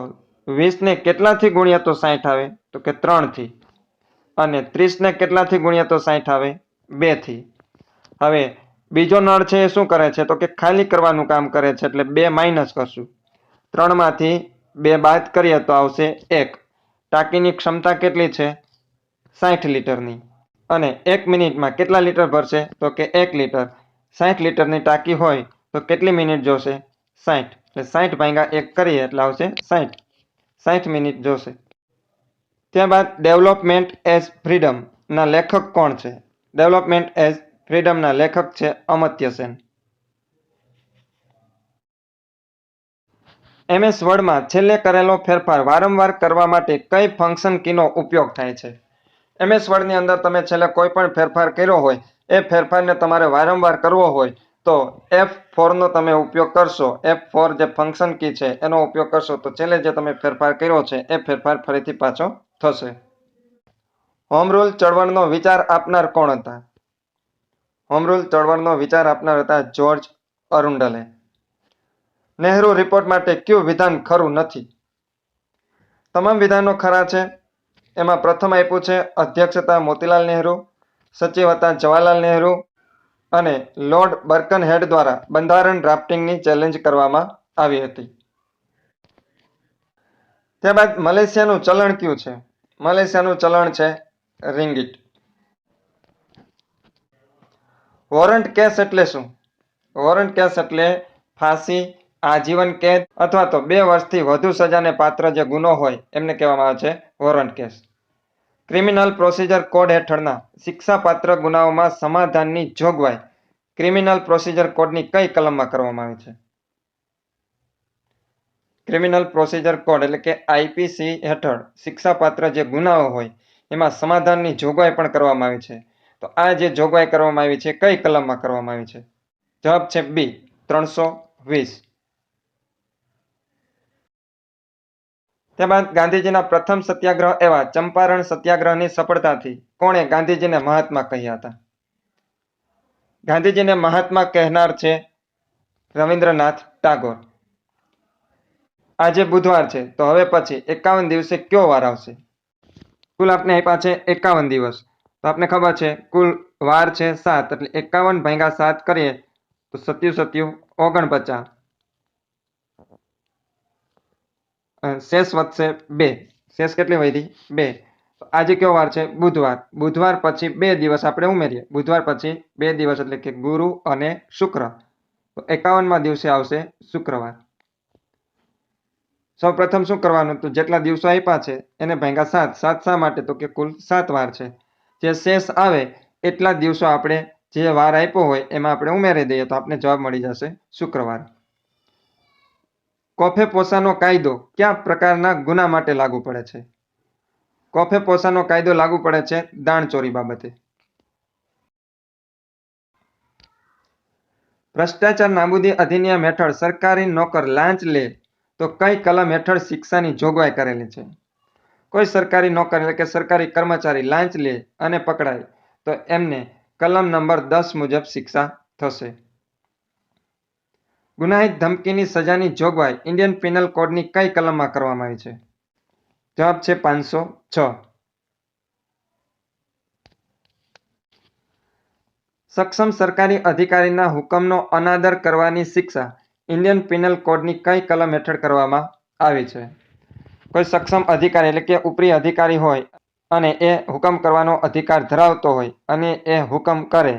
20 ને કેટલાથી ગુણ્યા તો 60 આવે? તો કે 3 થી. અને 30 ને કેટલાથી ગુણ્યા તો 60 આવે? 2 થી. હવે બીજો નળ છે એ શું કરે છે? તો કે ખાલી કરવાનું કામ કરે છે, એટલે 2 માઇનસ કરશું. 3 માંથી 2 બાદ કરીએ તો આવશે 1. ટાંકીની ક્ષમતા કેટલી છે? 60 લીટરની. અને 1 મિનિટમાં કેટલા લીટર ભરશે? તો કે 1 લીટર. 60 લીટરની ટાંકી હોય તો કેટલી મિનિટ જોશે? 60. એટલે 60 ભાગ્યા 1 કરીએ એટલે આવશે 60. 60 મિનિટ જોશે. ત્યારબાદ ડેવલપમેન્ટ એઝ ફ્રીડમ ના લેખક કોણ છે? ડેવલપમેન્ટ એઝ ફ્રીડમ ના લેખક છે અમર્ત્ય સેન. MS વર્ડમાં છેલ્લે કરેલો ફેરફાર વારંવાર કરવા માટે કઈ ફંક્શન કીનો ઉપયોગ થાય છે? MS વર્ડની અંદર તમે છેલ્લે કોઈ પણ ફેરફાર કર્યો હોય, એ ફેરફારને તમારે વારંવાર કરવો હોય તો F4 નો તમે ઉપયોગ કરશો. F4 જે ફંક્શન કી છે એનો ઉપયોગ કરશો તો છેલ્લે જે તમે ફેરફાર કર્યો છે એ ફેરફાર ફરીથી પાછો થશે. હોમ રૂલ ચળવળનો વિચાર આપનાર કોણ હતા? હોમ રૂલ ચળવળનો વિચાર આપનાર હતા જ્યોર્જ અરુન્ડલે. નહેરુ રિપોર્ટ માટે કયું વિધાન ખરું નથી? તમામ વિધાનો ખરા છે. એમાં પ્રથમ આપ્યું છે અધ્યક્ષ મોતીલાલ નહેરુ, સચિવ હતા જવાહરલાલ નહેરુ અને લોર્ડ બર્કનહેડ દ્વારા બંધારણ ડ્રાફ્ટિંગની ચેલેન્જ કરવામાં આવી હતી. ત્યારબાદ મલેશિયાનું ચલણ કયું છે? મલેશિયાનું ચલણ છે રિંગિટ. વોરંટ કેસ એટલે શું? વોરંટ કેસ એટલે ફાંસી, આજીવન કેદ અથવા તો 2 વર્ષથી વધુ સજાને પાત્ર જે ગુનો હોય એમને કહેવામાં આવે છે warrant case. Criminal procedure code હેઠળના શિક્ષાપાત્ર ગુનાઓમાં સમાધાનની જોગવાઈ ક્રિમિનલ પ્રોસિજર કોડની કઈ કલમમાં કરવામાં આવી છે? ક્રિમિનલ પ્રોસિજર કોડ એટલે કે IPC હેઠળ શિક્ષાપાત્ર જે ગુનાઓ હોય એમાં સમાધાનની જોગવાઈ પણ કરવામાં આવી છે. તો આ જે જોગવાઈ કરવામાં આવી છે કઈ કલમમાં કરવામાં આવી છે? જવાબ છે બી, 320. ત્યારબાદ ગાંધીજીના પ્રથમ સત્યાગ્રહ એવા ચંપારણ સત્યાગ્રહની સફળતાથી કોણે ગાંધીજીને મહાત્મા કહ્યા હતા? ગાંધીજીને મહાત્મા કહેનાર છે રવિન્દ્રનાથ ટાગોર. આજે બુધવાર છે તો હવે પછી 51 દિવસે કયો વાર આવશે? કુલ આપણે આપ્યા છે 51 દિવસ. તો આપને ખબર છે કુલ વાર છે 7 એટલે 51 ભાગ્યા 7 કરીએ તો 7 × 7 = 49. શેષ વધશે 2. શેષ કેટલી વધી? 2. આજે કયો વાર છે? બુધવાર. બુધવાર પછી 2 દિવસ આપણે ઉમેરીએ. બુધવાર પછી 2 દિવસ એટલે કે ગુરુ અને શુક્ર. તો 51મા દિવસે આવશે શુક્રવાર. સૌ પ્રથમ શું કરવાનું? તો જેટલા દિવસો આપ્યા છે એને ભાગ્યા 7. 7 શા માટે? તો કે કુલ 7 વાર છે. જે શેષ આવે એટલા દિવસો આપણે જે વાર આપ્યો હોય એમાં આપણે ઉમેરી દઈએ તો આપણે જવાબ મળી જશે શુક્રવાર. કોફે-પોસાનો કાયદો કયા પ્રકારના ગુના માટે લાગુ પડે છે? કોફે-પોસાનો કાયદો લાગુ પડે છે દાણચોરી બાબતે. ભ્રષ્ટાચાર નાબૂદી અધિનિયમ હેઠળ સરકારી નોકર લાંચ લે તો કઈ કલમ હેઠળ શિક્ષાની જોગવાઈ કરેલી છે? કોઈ સરકારી નોકર એટલે કે સરકારી કર્મચારી લાંચ લે અને પકડાય તો એમને કલમ નંબર 10 મુજબ શિક્ષા થશે. ગુનાહિત ધમકીની સજાની જોગવાઈ ઇન્ડિયન પિનલ કોડની કઈ કલમમાં કરવામાં આવી છે? જવાબ છે 506. સક્ષમ સરકારી અધિકારીના હુકમનો અનાદર કરવાની શિક્ષા ઇન્ડિયન પિનલ કોડની કઈ કલમ હેઠળ કરવામાં આવી છે? કોઈ સક્ષમ અધિકારી એટલે કે ઉપરી અધિકારી હોય અને એ હુકમ કરવાનો અધિકાર ધરાવતો હોય અને એ હુકમ કરે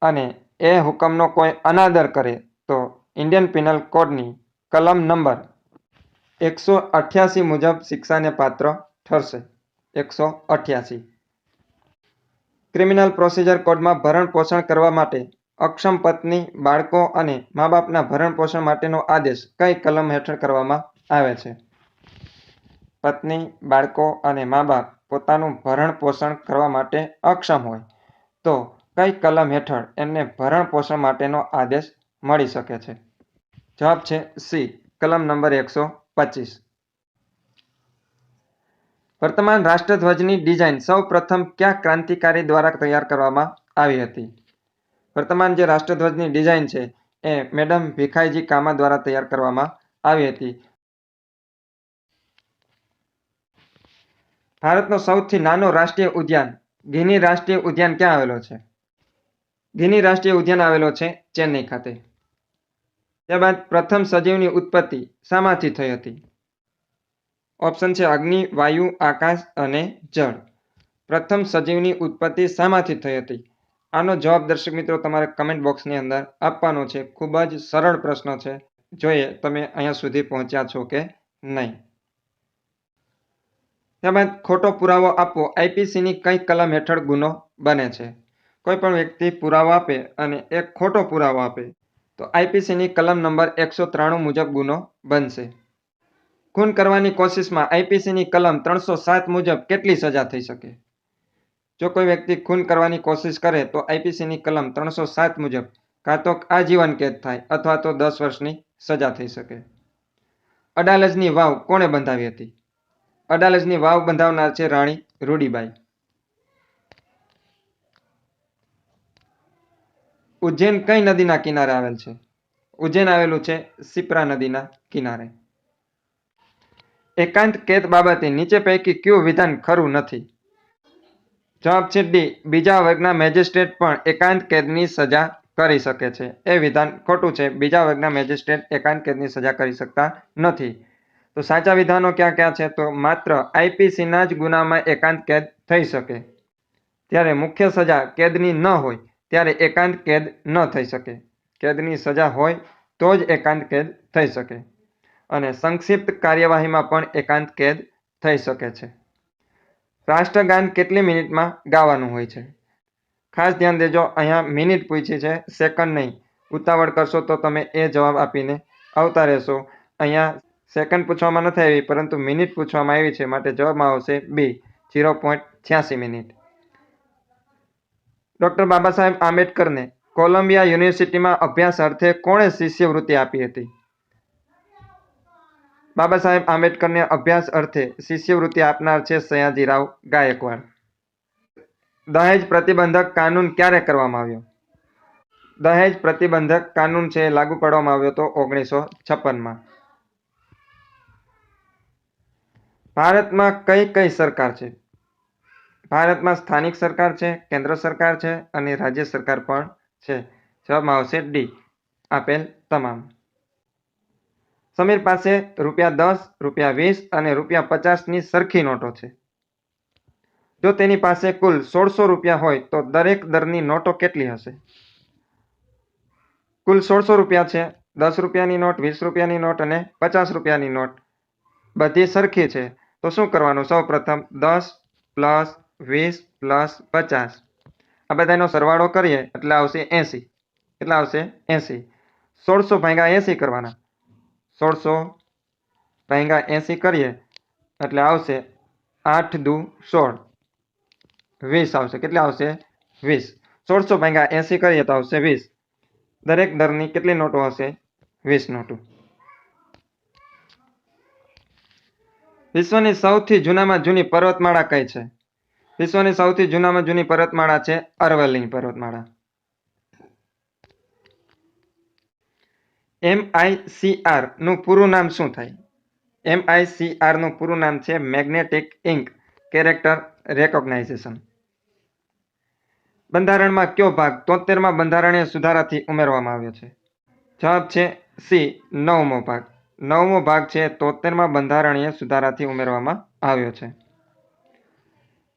અને એ હુકમનો કોઈ અનાદર કરે તો ઇન્ડિયન પિનલ કોડની કલમ નંબર 188 મુજબ શિક્ષાને પાત્ર ઠરશે. 188. ક્રિમિનલ પ્રોસિજર કોડમાં ભરણ પોષણ કરવા માટે અક્ષમ પત્ની, બાળકો અને મા બાપના ભરણ પોષણ માટેનો આદેશ કઈ કલમ હેઠળ કરવામાં આવે છે? પત્ની, બાળકો અને મા બાપ પોતાનું ભરણ પોષણ કરવા માટે અક્ષમ હોય તો કઈ કલમ હેઠળ એમને ભરણ પોષણ માટેનો આદેશ મળી શકે છે? જવાબ છે સી, કલમ નંબર 125. વર્તમાન રાષ્ટ્રધ્વજની ડિઝાઇન સૌ પ્રથમ કયા ક્રાંતિકારી દ્વારા તૈયાર કરવામાં આવી હતી? વર્તમાન જે રાષ્ટ્રધ્વજની ડિઝાઇન છે એ મેડમ ભીખાઈજી કામા દ્વારા તૈયાર કરવામાં આવી હતી. ભારતનો સૌથી નાનો રાષ્ટ્રીય ઉદ્યાન ગિની રાષ્ટ્રીય ઉદ્યાન ક્યાં આવેલો છે? ગિની રાષ્ટ્રીય ઉદ્યાન આવેલો છે ચેન્નઈ ખાતે. ત્યારબાદ પ્રથમ સજીવની ઉત્પત્તિ શામાંથી થઈ હતી? ઓપ્શન છે અગ્નિ, વાયુ, આકાશ અને જળ. પ્રથમ સજીવની ઉત્પત્તિ શામાંથી થઈ હતી? આનો જવાબ દર્શક મિત્રો તમારે કમેન્ટ બોક્સની અંદર આપવાનો છે. ખૂબ જ સરળ પ્રશ્ન છે. જોઈએ તમે અહીંયા સુધી પહોંચ્યા છો કે નહીં. ત્યારબાદ ખોટો પુરાવો આપવો આઈપીસીની કઈ કલમ હેઠળ ગુનો બને છે? કોઈ પણ વ્યક્તિ પુરાવો આપે અને એક ખોટો પુરાવો આપે તો આઈપીસીની કલમ નંબર 193 મુજબ ગુનો બનશે. ખૂન કરવાની કોશિશમાં આઈપીસીની કલમ 307 મુજબ કેટલી સજા થઈ શકે? જો કોઈ વ્યક્તિ ખૂન કરવાની કોશિશ કરે તો આઈપીસીની કલમ 307 મુજબ કાં તો આજીવન કેદ થાય અથવા તો 10 વર્ષની સજા થઈ શકે. અડાલજની વાવ કોણે બંધાવી હતી? અડાલજની વાવ બંધાવનાર છે રાણી રૂડીબાઈ. ઉજ્જૈન કઈ નદીના કિનારે આવેલ છે? ઉજ્જૈન આવેલું છે શિપ્રા નદીના કિનારે. એકાંત કેદ બાબતે નીચે પૈકી કયું વિધાન ખરું નથી? જવાબ છે ડી, બીજા વર્ગના મેજિસ્ટ્રેટ પણ એકાંત કેદની સજા કરી શકે છે. એ વિધાન ખોટું છે. બીજા વર્ગના મેજિસ્ટ્રેટ એકાંત કેદની સજા કરી શકતા નથી. તો સાચા વિધાનો ક્યાં ક્યાં છે? તો માત્ર આઈપીસીના જ ગુનામાં એકાંત કેદ થઈ શકે. ત્યારે મુખ્ય સજા કેદની ન હોય ત્યારે એકાંત કેદ ન થઈ શકે. કેદની સજા હોય તો જ એકાંત કેદ થઈ શકે. અને સંક્ષિપ્ત કાર્યવાહીમાં પણ એકાંત કેદ થઈ શકે છે. રાષ્ટ્રગાન કેટલી મિનિટમાં ગાવાનું હોય છે? ખાસ ધ્યાન દેજો, અહીંયા મિનિટ પૂછી છે, સેકન્ડ નહીં. ઉતાવળ કરશો તો તમે એ જવાબ આપીને આવતા રહેશો. અહીંયા સેકન્ડ પૂછવામાં નથી આવી પરંતુ મિનિટ પૂછવામાં આવી છે માટે જવાબમાં આવશે બી, 0.86 minute. Doctor Baba Saheb આંબેડકરને Columbia યુનિવર્સિટીમાં અભ્યાસ અર્થે કોણે શિષ્યવૃત્તિ આપી હતી? બાબા સાહેબ આંબેડકરને અભ્યાસ અર્થે શિષ્યવૃત્તિ આપનાર છે સયાજીરાવ ગાયકવાડ. દહેજ પ્રતિબંધક કાનૂન ક્યારે કરવામાં આવ્યો? દહેજ પ્રતિબંધક કાનૂન છે લાગુ પાડવામાં આવ્યો હતો 1956માં. ભારતમાં કઈ કઈ સરકાર છે? ભારતમાં સ્થાનિક સરકાર છે, કેન્દ્ર સરકાર છે અને રાજ્ય સરકાર પણ છે. જવાબમાં આવશે ડી, આપેલ તમામ. સમીર પાસે ₹10, ₹20 અને ₹50ની સરખી નોટો છે. જો તેની પાસે કુલ 1600 રૂપિયા હોય તો દરેક દરની નોટો કેટલી હશે? કુલ 1600 રૂપિયા છે. 10 રૂપિયાની નોટ, 20 રૂપિયાની નોટ અને 50 રૂપિયાની નોટ બધી સરખી છે. તો શું કરવાનું? સૌ પ્રથમ 10 + 20 + 50 આ બધાનો સરવાળો કરીએ એટલે આવશે 80. કેટલા આવશે? 80. 1600 ભાગ્યા 80 કરવાના. 1600 ભાગ્યા 80 કરીએ એટલે આવશે 8 દુ 16. 20 આવશે. કેટલા આવશે? 20. 1600 ભાગ્યા 80 કરીએ તો આવશે 20. દરેક દરની કેટલી નોટો હશે? 20 નોટો. વિશ્વની સૌથી જૂનામાં જૂની પર્વતમાળા કઈ છે? વિશ્વની સૌથી જૂનામાં જૂની પર્વતમાળા છે અરવલ્લી પર્વતમાળા. MICR નું પૂરું નામ શું થાય? MICR નું પૂરું નામ છે મેગ્નેટિક ઇન્ક કેરેક્ટર રેકોગ્નાઇઝેશન. બંધારણમાં કયો ભાગ 73માં બંધારણીય સુધારાથી ઉમેરવામાં આવ્યો છે? જવાબ છે સી, 9મો ભાગ. 9મો ભાગ છે 73માં બંધારણીય સુધારાથી ઉમેરવામાં આવ્યો છે.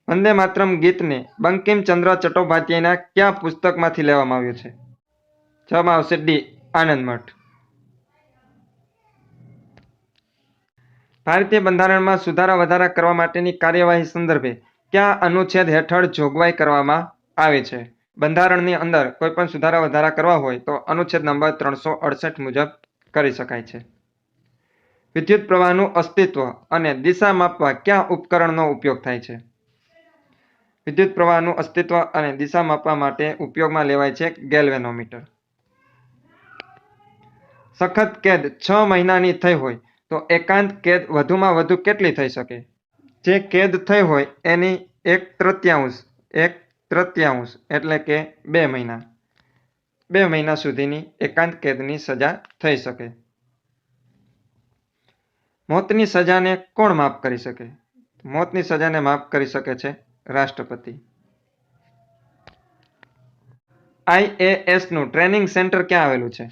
વંદે માતરમ ગીતને બંકિમચંદ્ર ચટ્ટોપાધ્યાયના કયા પુસ્તકમાંથી લેવામાં આવ્યું છે? જવાબ આવશે ડી, આનંદ મઠ. ભારતીય બંધારણમાં સુધારા વધારા કરવા માટેની કાર્યવાહી સંદર્ભે કયા અનુચ્છેદ હેઠળ જોગવાઈ કરવામાં આવી છે? બંધારણની અંદર કોઈ પણ સુધારા વધારા કરવા હોય તો અનુચ્છેદ નંબર 368 મુજબ કરી શકાય છે. વિદ્યુત પ્રવાહનું અસ્તિત્વ અને દિશા માપવા કયા ઉપકરણનો ઉપયોગ થાય છે? વિદ્યુત પ્રવાહનું અસ્તિત્વ અને દિશા માપવા માટે ઉપયોગમાં લેવાય છે ગેલ્વેનોમીટર. સખત કેદ 6 મહિનાની થઈ હોય તો એકાંત કેદ વધુમાં વધુ કેટલી થઈ શકે? જે કેદ થઈ હોય એની 1/3 એટલે કે 2 મહિના. 2 મહિના સુધીની એકાંત કેદની સજા થઈ શકે. મોતની સજાને કોણ માફ કરી શકે? મોતની સજાને માફ કરી શકે છે રાષ્ટ્રપતિ. IAS નું ટ્રેનિંગ સેન્ટર ક્યાં આવેલું છે?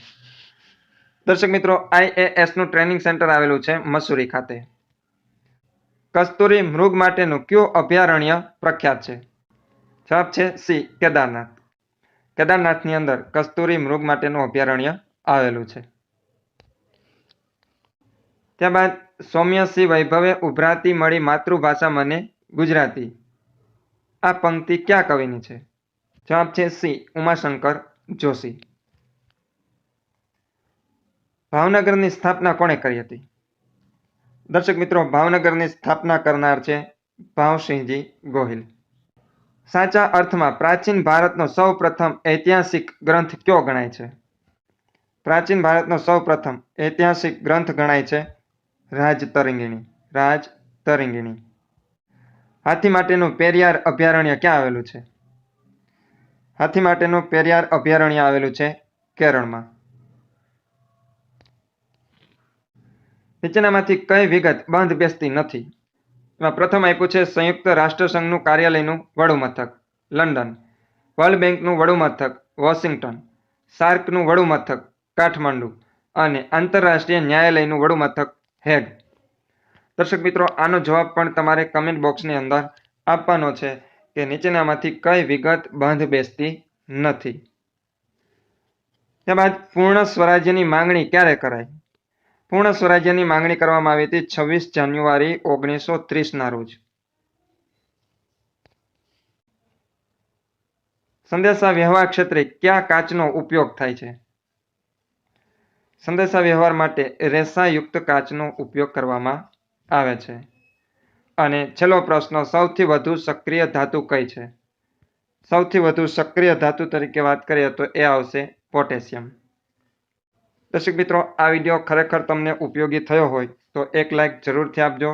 દર્શક મિત્રો, IAS નું ટ્રેનિંગ સેન્ટર આવેલું છે મસૂરી ખાતે. કસ્તુરી મૃગ માટેનું કયું અભયારણ્ય પ્રખ્યાત છે? જવાબ છે સી, કેદારનાથ. કેદારનાથની અંદર કસ્તુરી મૃગ માટેનું અભયારણ્ય આવેલું છે. ત્યારબાદ સૌમ્યસિંહ વૈભવે ઉભરાતી મળી માતૃભાષા મને ગુજરાતી. આ પંક્તિ કયા કવિની છે? જવાબ છે સી, ઉમાશંકર જોશી. ભાવનગરની સ્થાપના કોણે કરી હતી? દર્શક મિત્રો, ભાવનગરની સ્થાપના કરનાર છે ભાવસિંહજી ગોહિલ. સાચા અર્થમાં પ્રાચીન ભારતનો સૌ પ્રથમ ઐતિહાસિક ગ્રંથ કયો ગણાય છે? પ્રાચીન ભારતનો સૌ પ્રથમ ઐતિહાસિક ગ્રંથ ગણાય છે રાજતરંગીણી. રાજતરંગીણી. હાથી માટેનું પેરિયાર અભયારણ્ય ક્યાં આવેલું છે? હાથી માટેનું પેરિયાર અભયારણ્ય આવેલું છે કેરળમાં. નીચેનામાંથી કઈ વિગત બંધ બેસતી નથી? એમાં પ્રથમ આપ્યું છે સંયુક્ત રાષ્ટ્રસંઘનું કાર્યાલયનું વડુ મથક લંડન, વર્લ્ડ બેંકનું વડુ મથક વોશિંગ્ટન, સાર્કનું વડુ મથક કાઠમંડુ અને આંતરરાષ્ટ્રીય ન્યાયાલયનું વડુ મથક હેગ. દર્શક મિત્રો, આનો જવાબ પણ તમારે કમેન્ટ બોક્સની અંદર આપવાનો છે કે નીચેનામાંથી કઈ વિગત બંધ બેસતી નથી. ત્યારબાદ પૂર્ણ સ્વરાજ્યની માંગણી ક્યારે કરાઈ? પૂર્ણ સ્વરાજ્યની માંગણી કરવામાં આવી હતી 26 જાન્યુઆરી 1930ના રોજ. સંદેશા વ્યવહાર ક્ષેત્રે કયા કાચનો ઉપયોગ થાય છે? સંદેશા વ્યવહાર માટે રેસાયુક્ત કાચનો ઉપયોગ કરવામાં આવે છે. અને છેલ્લો પ્રશ્ન, સૌથી વધુ સક્રિય ધાતુ કઈ છે? સૌથી વધુ સક્રિય ધાતુ તરીકે વાત કરીએ તો એ આવશે પોટેશિયમ. દર્શક મિત્રો, આ વિડીયો ખરેખર તમને ઉપયોગી થયો હોય તો એક લાઇક જરૂરથી આપજો.